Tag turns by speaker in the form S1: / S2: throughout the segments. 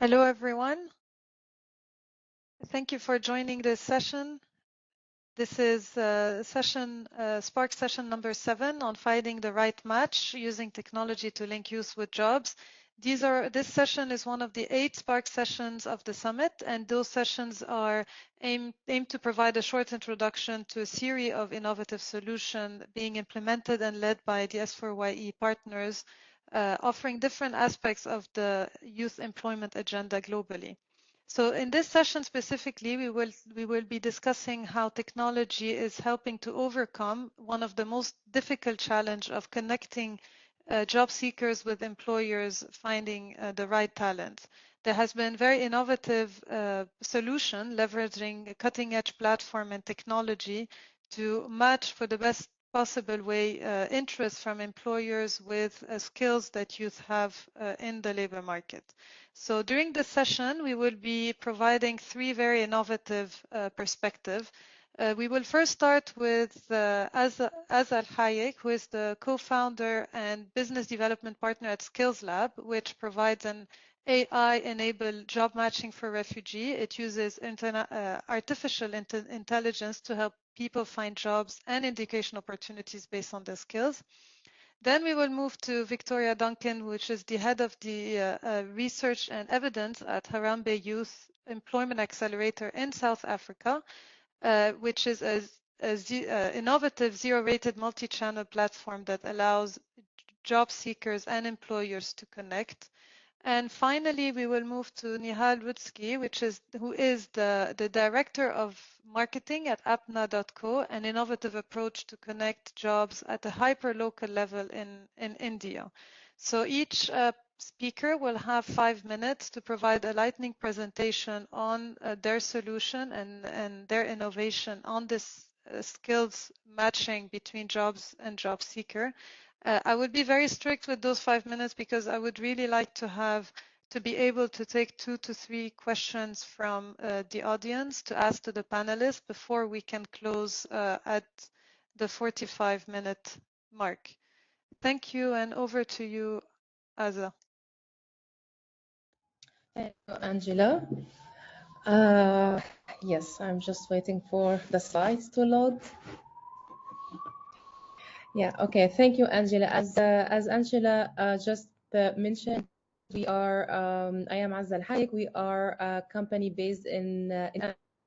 S1: Hello, everyone. Thank you for joining this session. This is Spark session number 7 on finding the right match using technology to link youth with jobs. This session is one of the 8 Spark sessions of the summit, and those sessions are aimed to provide a short introduction to a series of innovative solutions being implemented and led by the S4YE partners, offering different aspects of the youth employment agenda globally. So in this session specifically, we will be discussing how technology is helping to overcome one of the most difficult challenge of connecting job seekers with employers finding the right talent. There has been very innovative solution leveraging a cutting edge platform and technology to match for the best possible way interest from employers with skills that youth have in the labor market. So during this session, we will be providing 3 very innovative perspectives. We will first start with Azza Al-Hayek, who is the co-founder and business development partner at Skills Lab, which provides an AI-enabled job matching for refugee. It uses artificial intelligence to help people find jobs and education opportunities based on their skills. Then we will move to Victoria Duncan, which is the head of the research and evidence at Harambee Youth Employment Accelerator in South Africa, which is an innovative zero-rated multi-channel platform that allows job seekers and employers to connect. And finally, we will move to Nihal Rutsky, who is the director of marketing at apna.co, an innovative approach to connect jobs at a hyper-local level in India. So each speaker will have 5 minutes to provide a lightning presentation on their solution and their innovation on this skills matching between jobs and job seeker. I would be very strict with those 5 minutes because I would really like to be able to take 2 to 3 questions from the audience to ask to the panelists before we can close at the 45-minute mark. Thank you, and over to you, Azza.
S2: Thank you, Angela. Yes, I'm just waiting for the slides to load. Yeah, okay. Thank you, Angela. As Angela just mentioned, I am Azza Al-Hayek. We are a company based in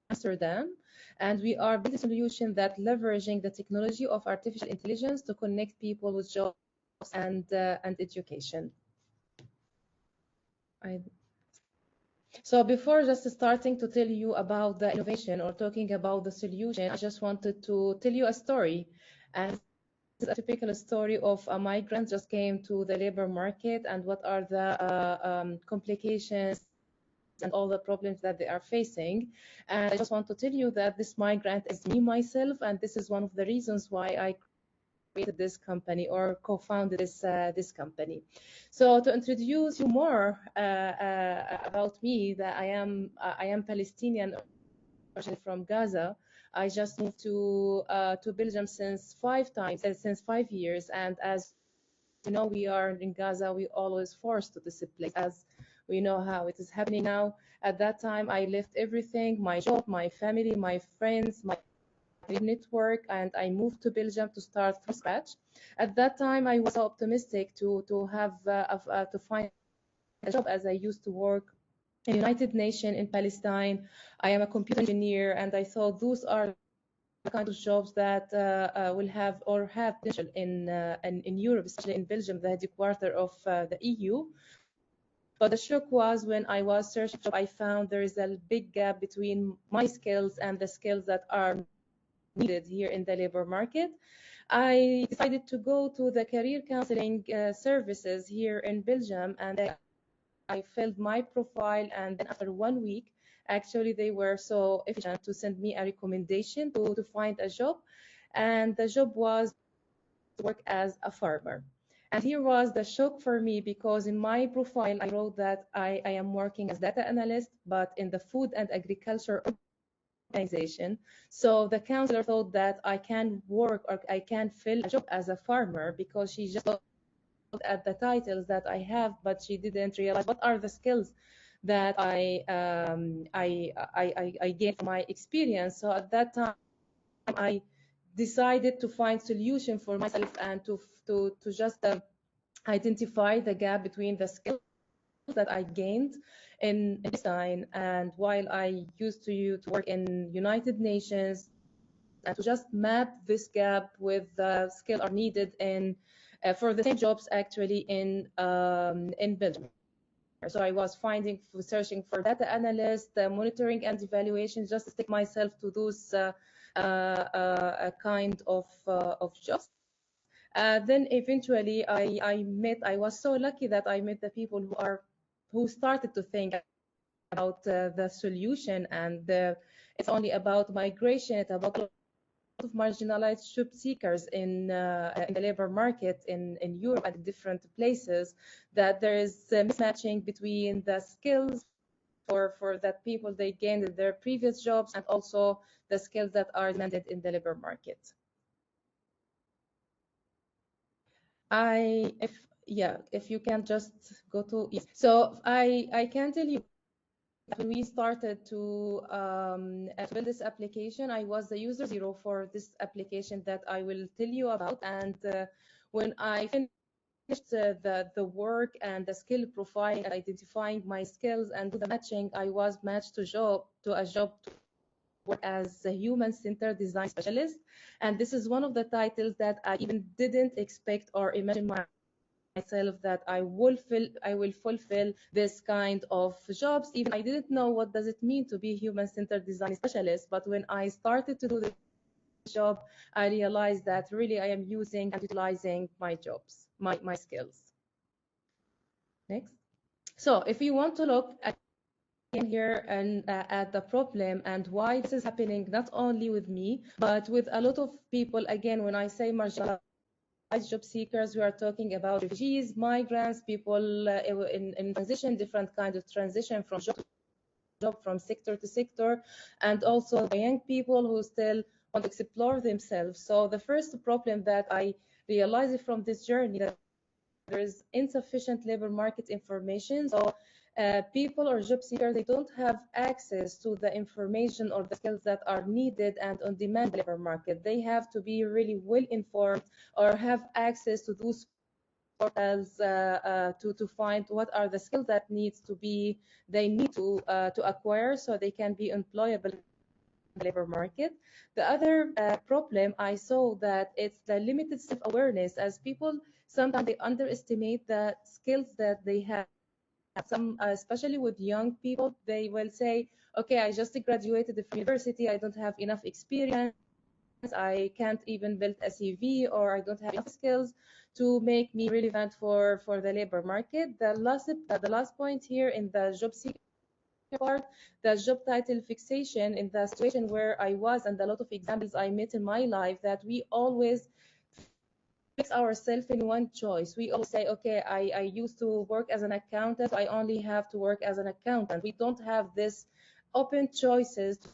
S2: Amsterdam, and we are building a solution that leveraging the technology of artificial intelligence to connect people with jobs and education. So before just starting to tell you about the innovation or talking about the solution, I just wanted to tell you a story. And this is a typical story of a migrant just came to the labor market and what are the complications and all the problems that they are facing. And I just want to tell you that this migrant is me myself, and this is one of the reasons why I created this company or co-founded this company. So to introduce you more about me, that I am Palestinian, originally from Gaza. I just moved to Belgium since 5 years, and as you know, we are in Gaza. We always forced to displace, as we know how it is happening now. At that time, I left everything: my job, my family, my friends, my network, and I moved to Belgium to start from scratch. At that time, I was so optimistic to find a job, as I used to work in United Nations in Palestine. I am a computer engineer, and I thought those are the kind of jobs that will have potential in Europe, especially in Belgium, the headquarters of the EU. But the shock was when I was searching for job, I found there is a big gap between my skills and the skills that are needed here in the labor market. I decided to go to the career counseling services here in Belgium, and I filled my profile, and then after 1 week, actually they were so efficient to send me a recommendation to find a job, and the job was to work as a farmer. And here was the shock for me, because in my profile I wrote that I am working as data analyst, but in the food and agriculture organization. So the counselor thought that I can work or I can fill a job as a farmer, because she just looked at the titles that I have, but she didn't realize what are the skills that I gained from my experience. So at that time, I decided to find solution for myself and to just identify the gap between the skills that I gained in design and while I used to work in United Nations, and to just map this gap with the skills are needed in for the same jobs actually in Belgium. So I was searching for data analyst, monitoring and evaluation, just to stick myself to those kind of jobs. Then eventually I was so lucky that I met the people who started to think about the solution, and it's only about migration, it's about a lot of marginalized job seekers in the labor market in Europe and different places, that there is mismatching between the skills for that people they gained in their previous jobs and also the skills that are demanded in the labor market. If you can just go to, yes. So I can tell you when we started to build this application, I was the user zero for this application that I will tell you about. And when I finished the work and the skill profiling and identifying my skills and do the matching, I was matched to a job to work as a human-centered design specialist. And this is one of the titles that I even didn't expect or imagine myself that I will fulfill this kind of jobs. Even I didn't know what does it mean to be human-centered design specialist. But when I started to do this job, I realized that really I am using and utilizing my jobs, my skills. Next. So if you want to look here and at the problem and why this is happening, not only with me, but with a lot of people. Again, when I say marginalized job seekers, we are talking about refugees, migrants, people in transition, different kinds of transition from job to job, from sector to sector, and also the young people who still want to explore themselves. So the first problem that I realized from this journey, that there is insufficient labor market information. So people or job seekers, they don't have access to the information or the skills that are needed and on demand labor market. They have to be really well informed or have access to those portals to find what are the skills that they need to acquire so they can be employable in the labor market. The other problem I saw that it's the limited self-awareness, as people sometimes they underestimate the skills that they have. Some, especially with young people, they will say, okay, I just graduated from university, I don't have enough experience, I can't even build a CV, or I don't have enough skills to make me relevant for the labor market. The last point here in the job seeker part, the job title fixation, in the situation where I was and a lot of examples I met in my life, that we always fix ourselves in one choice. We always say, okay, I used to work as an accountant, I only have to work as an accountant. We don't have this open choices to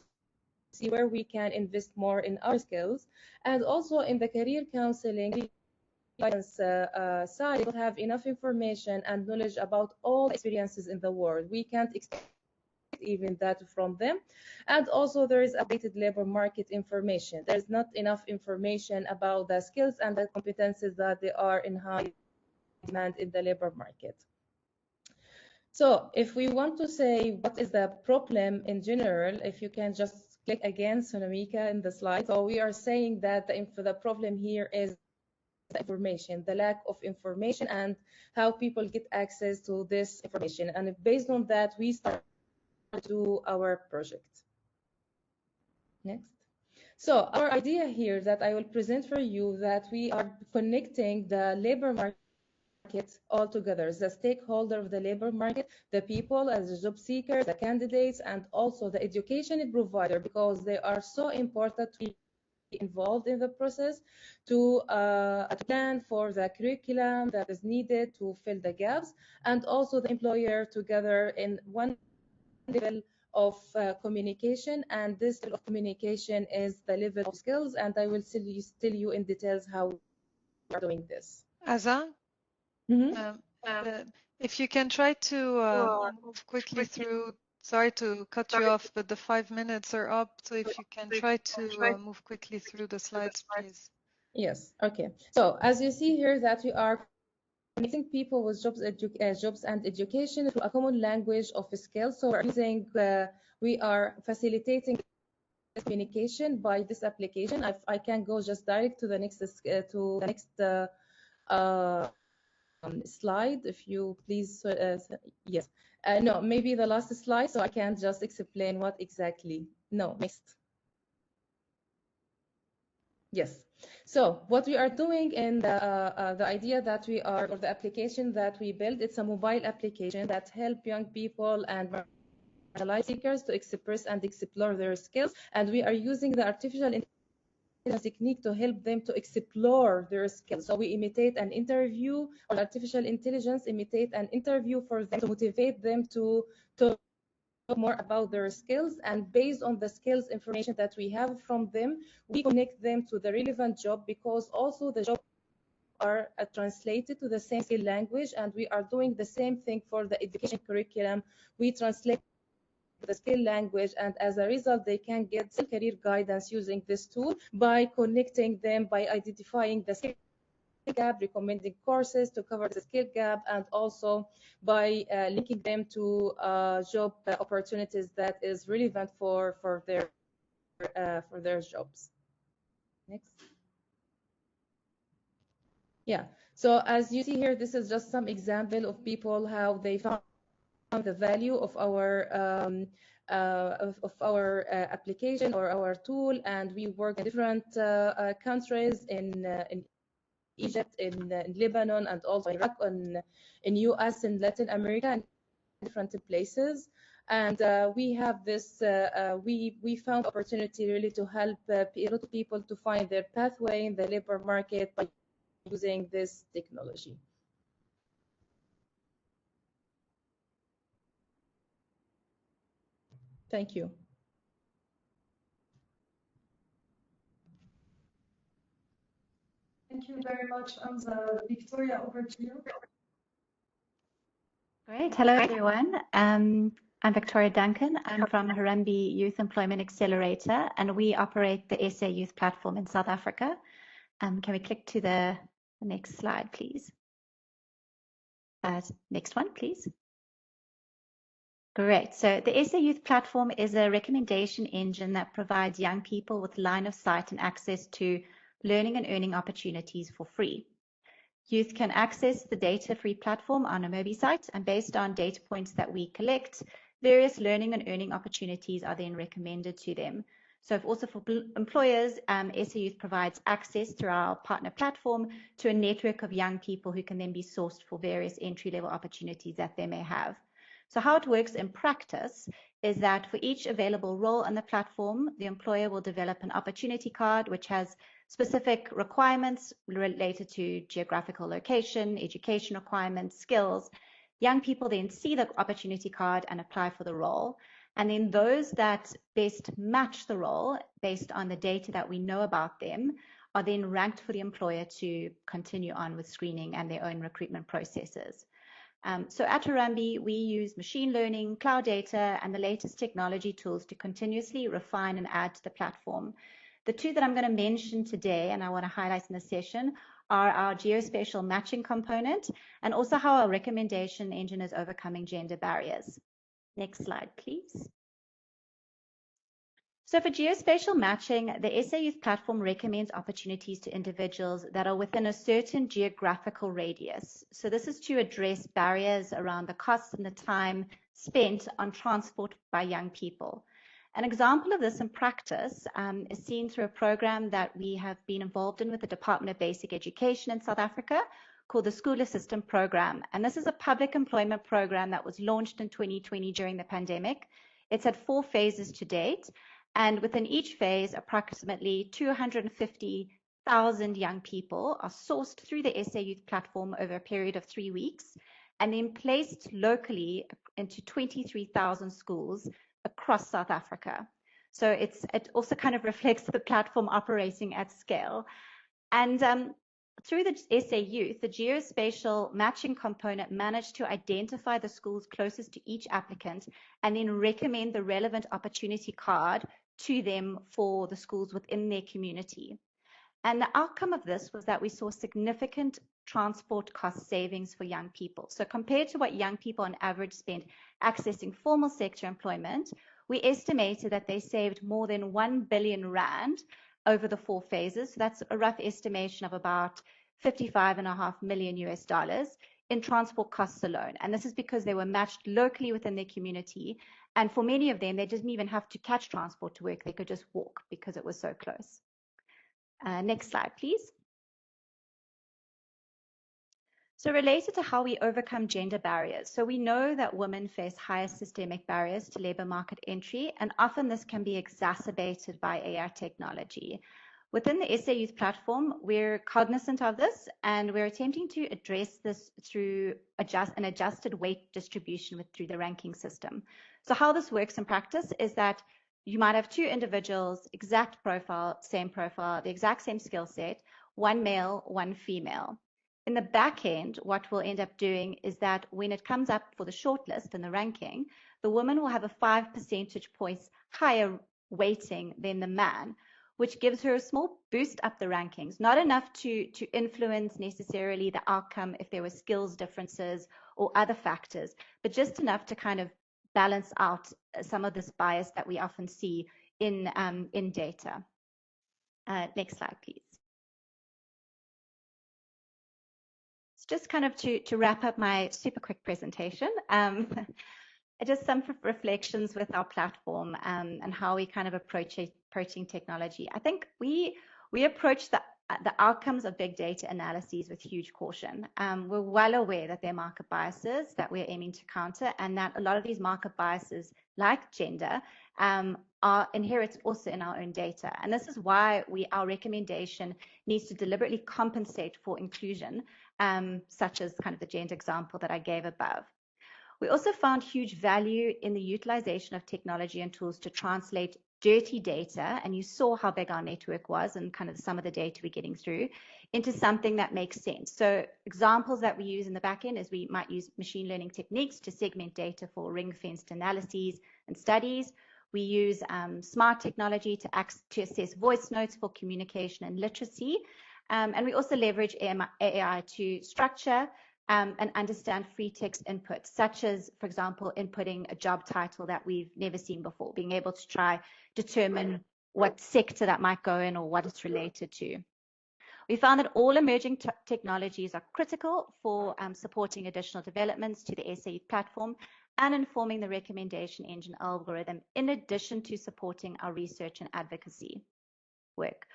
S2: see where we can invest more in our skills. And also in the career counseling guidance side, we don't have enough information and knowledge about all the experiences in the world. We can't expect even that from them. And also there is updated labor market information. There's not enough information about the skills and the competencies that they are in high demand in the labor market. So if we want to say what is the problem in general, if you can just click again, Sonamika, in the slide. So we are saying that the problem here is the information, the lack of information, and how people get access to this information. And based on that, we start to do our project. Next. So our idea here that I will present for you, that we are connecting the labor market all together, the stakeholder of the labor market, the people as the job seekers, the candidates, and also the education provider, because they are so important to be involved in the process to plan for the curriculum that is needed to fill the gaps, and also the employer together in one level of communication. And this level of communication is the level of skills, and I will tell you in details how we are doing this.
S1: Azza,
S2: Mm-hmm.
S1: um, If you can try to move quickly through, sorry to cut you off, but the 5 minutes are up. So if you can try to move quickly through the slides, please.
S2: Yes, okay. So as you see here that we are connecting people with jobs and education through a common language of skills. So we are facilitating communication by this application. I can go just direct to the next uh, slide, if you please. Yes. No, maybe the last slide, so I can just explain what exactly. No, next. Yes. So what we are doing in the idea that we are, or the application that we build, it's a mobile application that help young people and marginalized seekers to express and explore their skills. And we are using the artificial intelligence technique to help them to explore their skills. So we imitate an interview, or artificial intelligence imitate an interview for them to motivate them to talk more about their skills, and based on the skills information that we have from them, we connect them to the relevant job, because also the job are translated to the same skill language, and we are doing the same thing for the education curriculum. We translate the skill language, and as a result they can get career guidance using this tool by connecting them, by identifying the skill gap, recommending courses to cover the skill gap, and also by linking them to job opportunities that is relevant for their jobs. Next. Yeah. So as you see here, this is just some example of people how they found the value of our application or our tool, and we work in different countries in Egypt, in Lebanon, and also Iraq, in US, in Latin America, and different places. And we have this, we found opportunity really to help a lot of people to find their pathway in the labor market by using this technology. Thank you.
S1: Thank you very much, Amza. Victoria, over to you.
S3: Great. Hello, everyone. I'm Victoria Duncan. I'm from Harambee Youth Employment Accelerator, and we operate the SA Youth Platform in South Africa. Can we click to the next slide, please? Next one, please. Great. So the SA Youth Platform is a recommendation engine that provides young people with line of sight and access to learning and earning opportunities for free. Youth can access the data-free platform on a Mobi site, and based on data points that we collect, various learning and earning opportunities are then recommended to them. So also for employers, SA Youth provides access through our partner platform to a network of young people who can then be sourced for various entry-level opportunities that they may have. So how it works in practice is that for each available role on the platform, the employer will develop an opportunity card which has specific requirements related to geographical location, education requirements, skills. Young people then see the opportunity card and apply for the role. And then those that best match the role based on the data that we know about them are then ranked for the employer to continue on with screening and their own recruitment processes. So at Harambee, we use machine learning, cloud data, and the latest technology tools to continuously refine and add to the platform. The two that I'm going to mention today and I want to highlight in this session are our geospatial matching component and also how our recommendation engine is overcoming gender barriers. Next slide, please. So for geospatial matching, the SA Youth Platform recommends opportunities to individuals that are within a certain geographical radius. So this is to address barriers around the cost and the time spent on transport by young people. An example of this in practice is seen through a program that we have been involved in with the Department of Basic Education in South Africa called the School Assistant Program. And this is a public employment program that was launched in 2020 during the pandemic. It's had 4 phases to date. And within each phase, approximately 250,000 young people are sourced through the SA Youth Platform over a period of 3 weeks and then placed locally into 23,000 schools across South Africa. So it also kind of reflects the platform operating at scale. And through the SA Youth, the geospatial matching component managed to identify the schools closest to each applicant and then recommend the relevant opportunity card to them for the schools within their community. And the outcome of this was that we saw significant transport cost savings for young people. So compared to what young people on average spend accessing formal sector employment, we estimated that they saved more than 1 billion rand over the 4 phases. So that's a rough estimation of about 55.5 million US dollars in transport costs alone. And this is because they were matched locally within their community. And for many of them, they didn't even have to catch transport to work. They could just walk because it was so close. Next slide, please. So related to how we overcome gender barriers. So we know that women face higher systemic barriers to labor market entry, and often this can be exacerbated by AI technology. Within the SA Youth platform, we're cognizant of this, and we're attempting to address this through an adjusted weight distribution through the ranking system. So how this works in practice is that you might have 2 individuals, exact profile, the exact same skill set, 1 male, 1 female. In the back end, what we'll end up doing is that when it comes up for the shortlist and the ranking, the woman will have a 5 percentage points higher weighting than the man, which gives her a small boost up the rankings, not enough to influence necessarily the outcome if there were skills differences or other factors, but just enough to kind of balance out some of this bias that we often see in data. Next slide, please. Just kind of to wrap up my super quick presentation, just some reflections with our platform and how we kind of approaching technology. I think we approach the outcomes of big data analyses with huge caution. We're well aware that there are market biases that we're aiming to counter, and that a lot of these market biases, like gender, are inherent also in our own data. And this is why our recommendation needs to deliberately compensate for inclusion, such as kind of the gender example that I gave above. We also found huge value in the utilization of technology and tools to translate dirty data, and you saw how big our network was and kind of some of the data we're getting through, into something that makes sense. So examples that we use in the back end is we might use machine learning techniques to segment data for ring-fenced analyses and studies. We use smart technology to assess voice notes for communication and literacy. And we also leverage AI to structure and understand free text inputs, such as, for example, inputting a job title that we've never seen before, being able to try determine what sector that might go in or what it's related to. We found that all emerging technologies are critical for supporting additional developments to the SA Youth platform and informing the recommendation engine algorithm, in addition to supporting our research and advocacy work.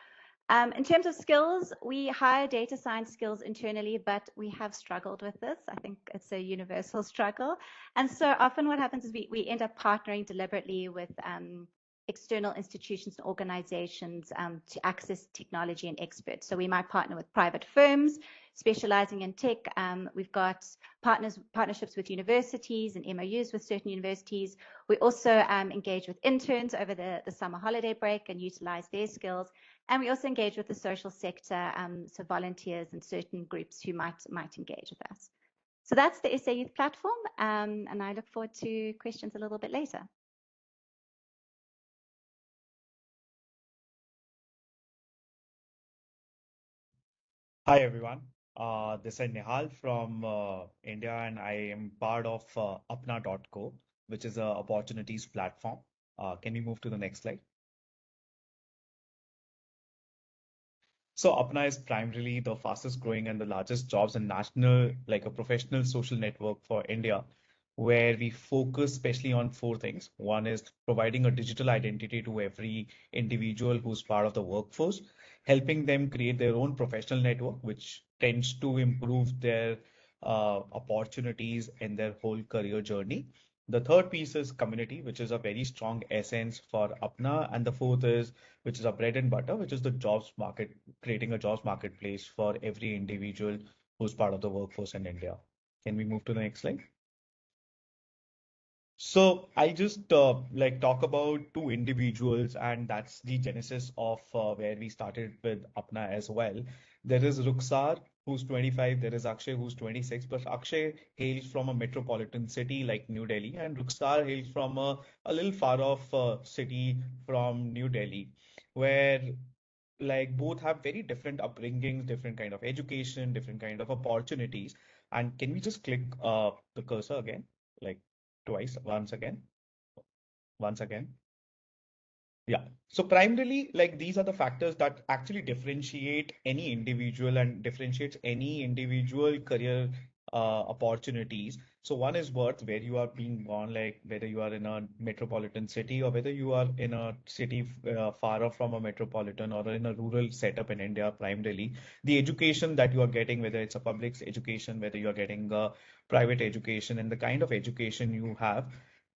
S3: In terms of skills, we hire data science skills internally, but we have struggled with this. I think it's a universal struggle. And so often what happens is we end up partnering deliberately with external institutions and organizations to access technology and experts. So we might partner with private firms specializing in tech. We've got partnerships with universities and MOUs with certain universities. We also engage with interns over the summer holiday break and utilize their skills. And we also engage with the social sector, so volunteers and certain groups who might engage with us. So that's the SA Youth platform, and I look forward to questions a little bit later.
S4: Hi everyone, this is Nihal from India, and I am part of apna.co, which is a opportunities platform. Can we move to the next slide? So Apna is primarily the fastest growing and the largest jobs and national, like a professional social network for India, where we focus especially on 4 things. One is providing a digital identity to every individual who's part of the workforce, helping them create their own professional network, which tends to improve their opportunities in their whole career journey. The third piece is community, which is a very strong essence for Apna. And the fourth is, which is a bread and butter, which is the jobs market, creating a jobs marketplace for every individual who's part of the workforce in India. Can we move to the next slide? So I just like talk about 2 individuals, and that's the genesis of where we started with Apna as well. There is Ruksar, who's 25, there is Akshay, who's 26, but Akshay hails from a metropolitan city like New Delhi, and Ruksar hails from a little far off city from New Delhi, where like both have very different upbringings, different kind of education, different kind of opportunities. And can we just click the cursor again, like twice, once again? Yeah. So primarily, like these are the factors that actually differentiate any individual and differentiates any individual career opportunities. So one is worth where you are being born, like whether you are in a metropolitan city or whether you are in a city far off from a metropolitan or in a rural setup in India, primarily. The education that you are getting, whether it's a public education, whether you are getting a private education, and the kind of education you have.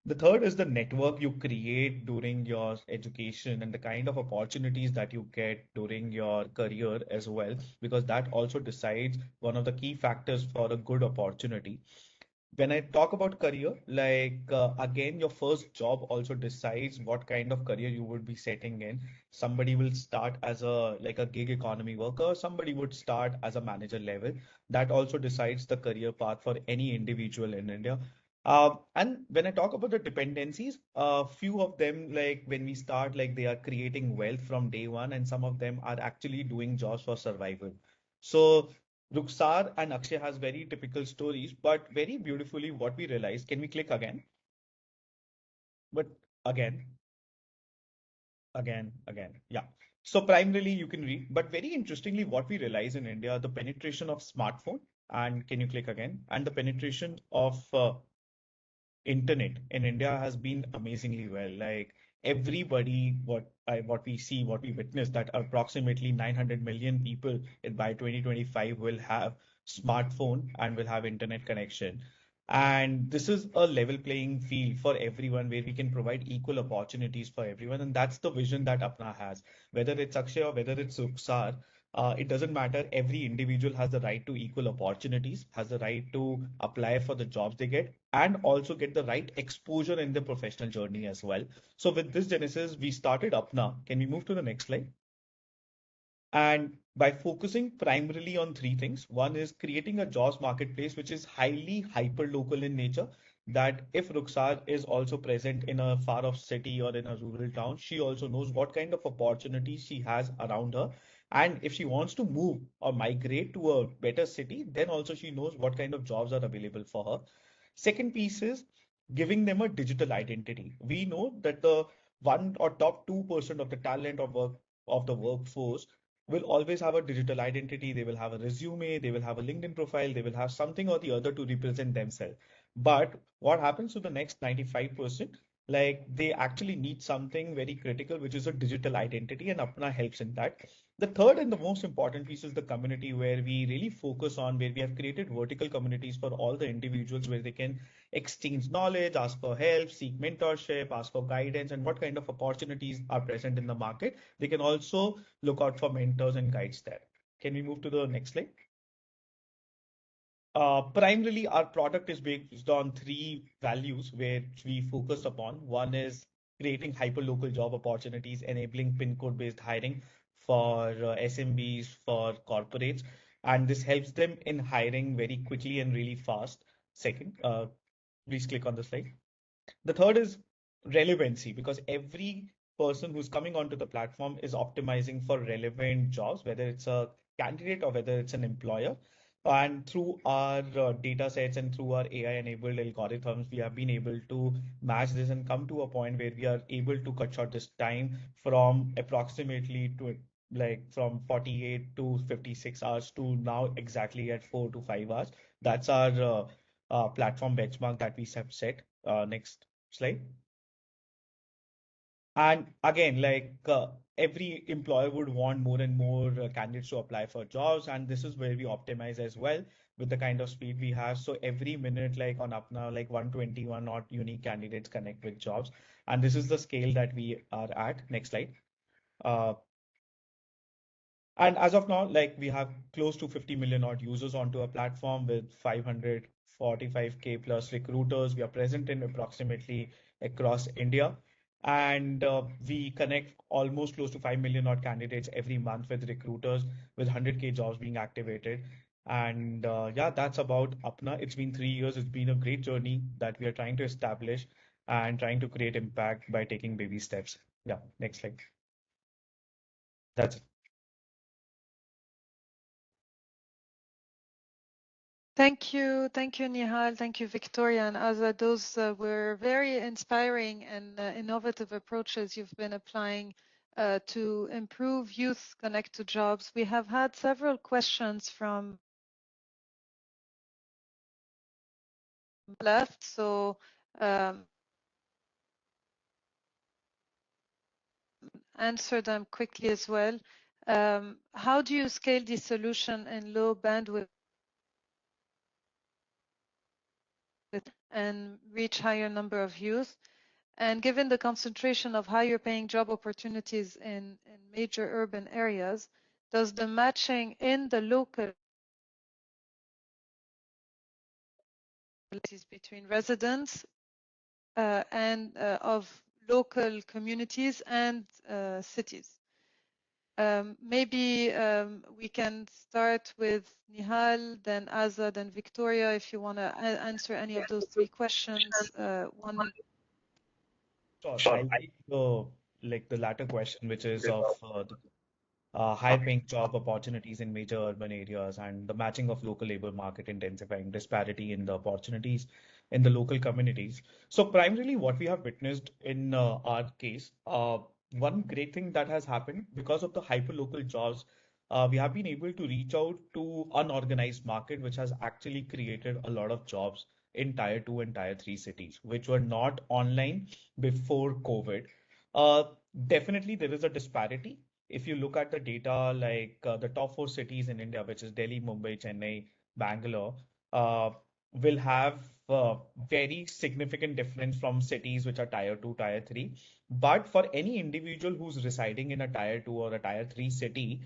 S4: The third is the network you create during your education and the kind of opportunities that you get during your career as well, because that also decides one of the key factors for a good opportunity. When I talk about career, again, your first job also decides what kind of career you would be setting in. Somebody will start as a gig economy worker, somebody would start as a manager level. That also decides the career path for any individual in India. And when I talk about the dependencies, a few of them, like when we start, like they are creating wealth from day one, and some of them are actually doing jobs for survival. So Ruksar and Akshay has very typical stories, but very beautifully what we realize, can we click again? But again, again. Yeah. So primarily you can read, but very interestingly, what we realize in India, the penetration of smartphone, and can you click again? And the penetration of internet in India has been amazingly well. Like everybody, what we see, what we witness, that approximately 900 million people by 2025 will have smartphone and will have internet connection. And this is a level playing field for everyone where we can provide equal opportunities for everyone. And that's the vision that Apna has. Whether it's Akshay or whether it's Ruksar, it doesn't matter. Every individual has the right to equal opportunities, has the right to apply for the jobs they get, and also get the right exposure in their professional journey as well. So with this genesis, we started Apna. Can we move to the next slide? And by focusing primarily on three things, one is creating a jobs marketplace which is highly hyper local in nature. That if Ruksar is also present in a far off city or in a rural town, she also knows what kind of opportunities she has around her. And if she wants to move or migrate to a better city, then also she knows what kind of jobs are available for her. Second piece is giving them a digital identity. We know that the one or top 2% of the talent of the workforce will always have a digital identity. They will have a resume, they will have a LinkedIn profile, they will have something or the other to represent themselves. But what happens to the next 95%? Like they actually need something very critical, which is a digital identity, and Apna helps in that. The third and the most important piece is the community, where we really focus on, where we have created vertical communities for all the individuals where they can exchange knowledge, ask for help, seek mentorship, ask for guidance, and what kind of opportunities are present in the market. They can also look out for mentors and guides there. Can we move to the next slide? Primarily, our product is based on three values which we focus upon. One is creating hyper-local job opportunities, enabling pin code-based hiring for SMBs, for corporates, and this helps them in hiring very quickly and really fast. Second, please click on the slide. The third is relevancy, because every person who's coming onto the platform is optimizing for relevant jobs, whether it's a candidate or whether it's an employer. And through our data sets and through our AI-enabled algorithms, we have been able to match this and come to a point where we are able to cut short this time from approximately to like from 48 to 56 hours to now exactly at 4 to 5 hours. That's our platform benchmark that we have set. Next slide. And again, every employer would want more and more candidates to apply for jobs, and this is where we optimize as well with the kind of speed we have. So every minute, like on Apna, like 121 odd unique candidates connect with jobs, and this is the scale that we are at. Next slide. Uh, And as of now, like we have close to 50 million odd users onto our platform with 545K plus recruiters. We are present in approximately across India. And we connect almost close to 5 million odd candidates every month with recruiters, with 100K jobs being activated. And yeah, that's about Apna. It's been 3 years. It's been a great journey that we are trying to establish and trying to create impact by taking baby steps. Yeah, next slide. That's it.
S1: Thank you, Nihal. Thank you, Victoria and Azza. Those were very inspiring and innovative approaches you've been applying to improve youth connect to jobs. We have had several questions from left, so answer them quickly as well. How do you scale the solution in low bandwidth and reach higher number of youth? And given the concentration of higher paying job opportunities in major urban areas, does the matching in the local between residents and of local communities and cities? Maybe we can start with Nihal, then Azza, then Victoria, if you want to answer any of those three questions. One minute.
S4: Sure. I'll take the latter question, which is of the higher paying job opportunities in major urban areas and the matching of local labor market intensifying disparity in the opportunities in the local communities. So primarily what we have witnessed in our case, one great thing that has happened because of the hyperlocal jobs, we have been able to reach out to unorganized market, which has actually created a lot of jobs in tier 2 and tier 3 cities, which were not online before COVID. Uh, Definitely there is a disparity if you look at the data, like the top four cities in India, which is Delhi, Mumbai, Chennai, Bangalore, uh, will have very significant difference from cities which are tier 2, tier 3. But for any individual who's residing in a tier 2 or a tier 3 city,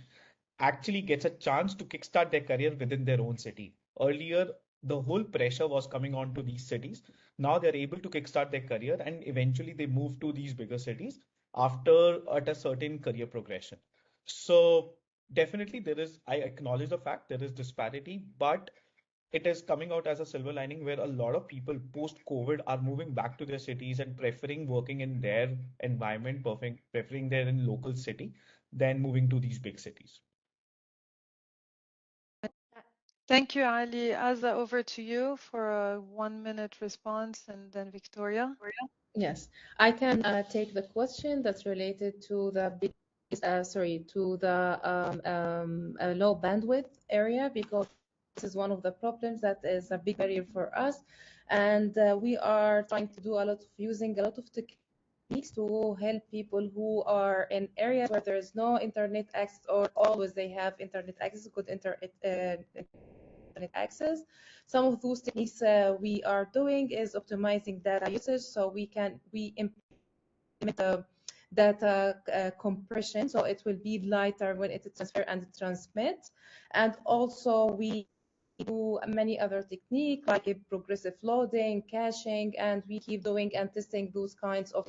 S4: actually gets a chance to kickstart their career within their own city. Earlier, the whole pressure was coming on to these cities. Now they're able to kickstart their career and eventually they move to these bigger cities after at a certain career progression. So definitely there is, I acknowledge the fact there is disparity, but it is coming out as a silver lining where a lot of people post COVID are moving back to their cities and preferring working in their environment, preferring their in local city than moving to these big cities.
S1: Thank you, Ali. Azza, over to you for a 1 minute response, and then Victoria.
S2: Yes, I can take the question that's related to the low bandwidth area, because this is one of the problems that is a big barrier for us, and we are trying to do using a lot of techniques to help people who are in areas where there is no internet access, or always they have internet access, good internet access. Some of those techniques we are doing is optimizing data usage, so we implement data compression, so it will be lighter when it transfer and transmit. And also we do many other techniques like progressive loading, caching, and we keep doing and testing those kinds of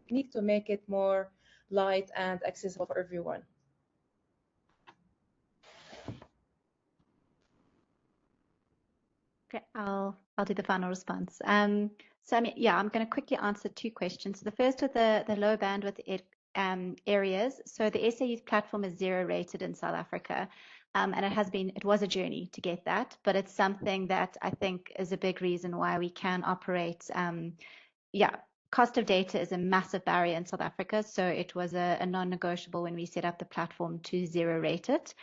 S2: techniques to make it more light and accessible for everyone.
S3: Okay, I'll do the final response. So I mean, yeah, I'm going to quickly answer two questions. So the first with the low bandwidth areas. So the SA Youth platform is 0 rated in South Africa, and it was a journey to get that, but it's something that I think is a big reason why we can operate. Yeah, cost of data is a massive barrier in South Africa, so it was a non-negotiable when we set up the platform to 0 rate it.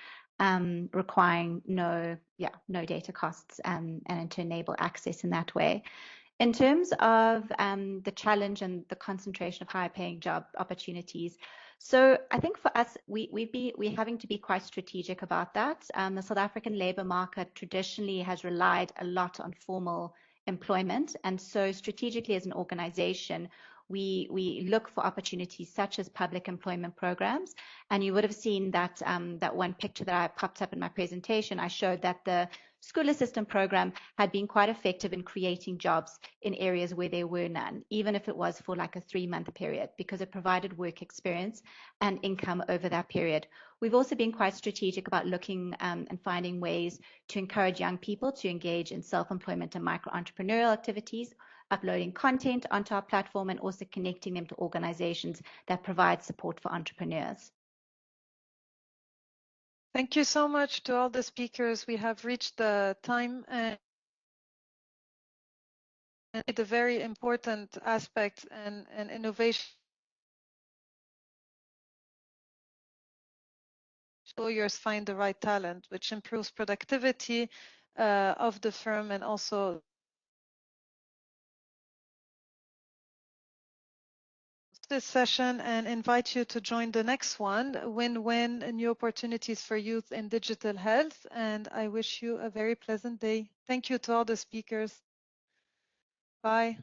S3: Requiring no data costs and to enable access in that way. In terms of the challenge and the concentration of higher paying job opportunities, so I think for us, we're having to be quite strategic about that. The South African labour market traditionally has relied a lot on formal employment, and so strategically as an organisation, we look for opportunities such as public employment programs. And you would have seen that that one picture that I popped up in my presentation. I showed that the school assistant program had been quite effective in creating jobs in areas where there were none, even if it was for like a 3-month period, because it provided work experience and income over that period. We've also been quite strategic about looking and finding ways to encourage young people to engage in self-employment and micro-entrepreneurial activities, uploading content onto our platform and also connecting them to organizations that provide support for entrepreneurs.
S1: Thank you so much to all the speakers. We have reached the time and the very important aspect and innovation. Employers find the right talent, which improves productivity of the firm and also this session and invite you to join the next one, Win-Win, New Opportunities for Youth in Digital Health. And I wish you a very pleasant day. Thank you to all the speakers. Bye.